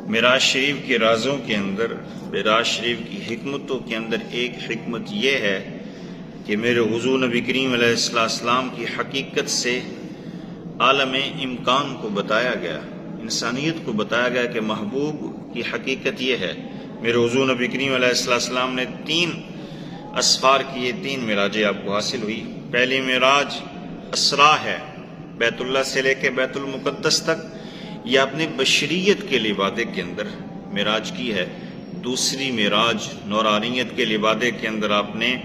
معراج شریف کے رازوں کے اندر، معراج شریف کی حکمتوں کے اندر ایک حکمت یہ ہے کہ میرے حضور نبی کریم علیہ السلام کی حقیقت سے عالم امکان کو بتایا گیا، انسانیت کو بتایا گیا کہ محبوب کی حقیقت یہ ہے۔ میرے حضور نبی کریم علیہ السلام نے 3 اسفار کیے، 3 معراجیں آپ کو حاصل ہوئی۔ پہلی معراج اسرا ہے، بیت اللہ سے لے کے بیت المقدس تک، یہ اپنے بشریت کے لبادے کے اندر معراج کی ہے۔ دوسری معراج نورانیت کے لبادے کے اندر آپ نے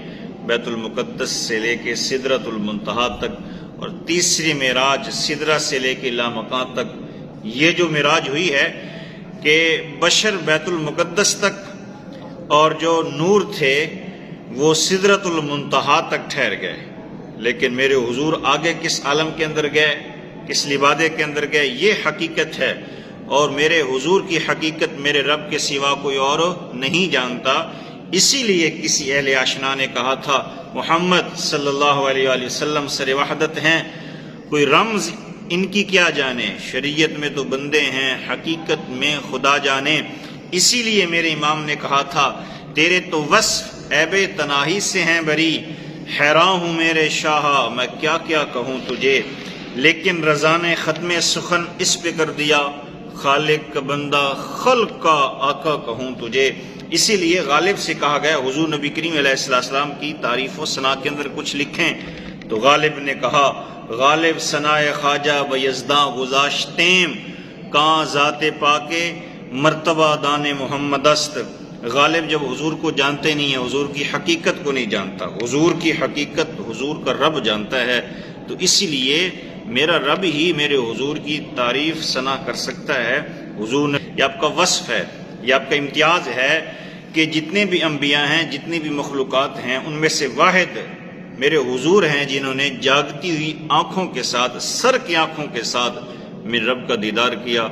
بیت المقدس سے لے کے سدرۃ المنتہا تک، اور تیسری معراج سدرہ سے لے کے لامکان تک۔ یہ جو معراج ہوئی ہے کہ بشر بیت المقدس تک، اور جو نور تھے وہ سدرۃ المنتہا تک ٹھہر گئے، لیکن میرے حضور آگے کس عالم کے اندر گئے، کس لبادے کے اندر گئے، یہ حقیقت ہے۔ اور میرے حضور کی حقیقت میرے رب کے سوا کوئی اور نہیں جانتا۔ اسی لیے کسی اہل آشنا نے کہا تھا محمد صلی اللہ علیہ وآلہ وسلم سر وحدت ہیں، کوئی رمز ان کی کیا جانے، شریعت میں تو بندے ہیں، حقیقت میں خدا جانے۔ اسی لیے میرے امام نے کہا تھا تیرے تو وصف عیب تناہی سے ہیں بری، حیران ہوں میرے شاہ میں کیا کیا کہوں تجھے، لیکن رضا نے ختم سخن اس پہ کر دیا، خالق کا بندہ خلق کا آقا کہوں تجھے۔ اسی لیے غالب سے کہا گیا حضور نبی کریم علیہ السلام کی تعریف و ثنا کے اندر کچھ لکھیں، تو غالب نے کہا غالب ثنائے خواجہ بیزداں گذاشتیم، کہاں ذات پاک مرتبہ دان محمد است۔ غالب جب حضور کو جانتے نہیں ہے، حضور کی حقیقت کو نہیں جانتا، حضور کی حقیقت حضور کا رب جانتا ہے، تو اسی لیے میرا رب ہی میرے حضور کی تعریف ثنا کر سکتا ہے۔ حضور نے یہ آپ کا وصف ہے، یہ آپ کا امتیاز ہے کہ جتنے بھی انبیاء ہیں، جتنی بھی مخلوقات ہیں، ان میں سے واحد میرے حضور ہیں جنہوں نے جاگتی ہوئی آنکھوں کے ساتھ، سر کی آنکھوں کے ساتھ میرے رب کا دیدار کیا۔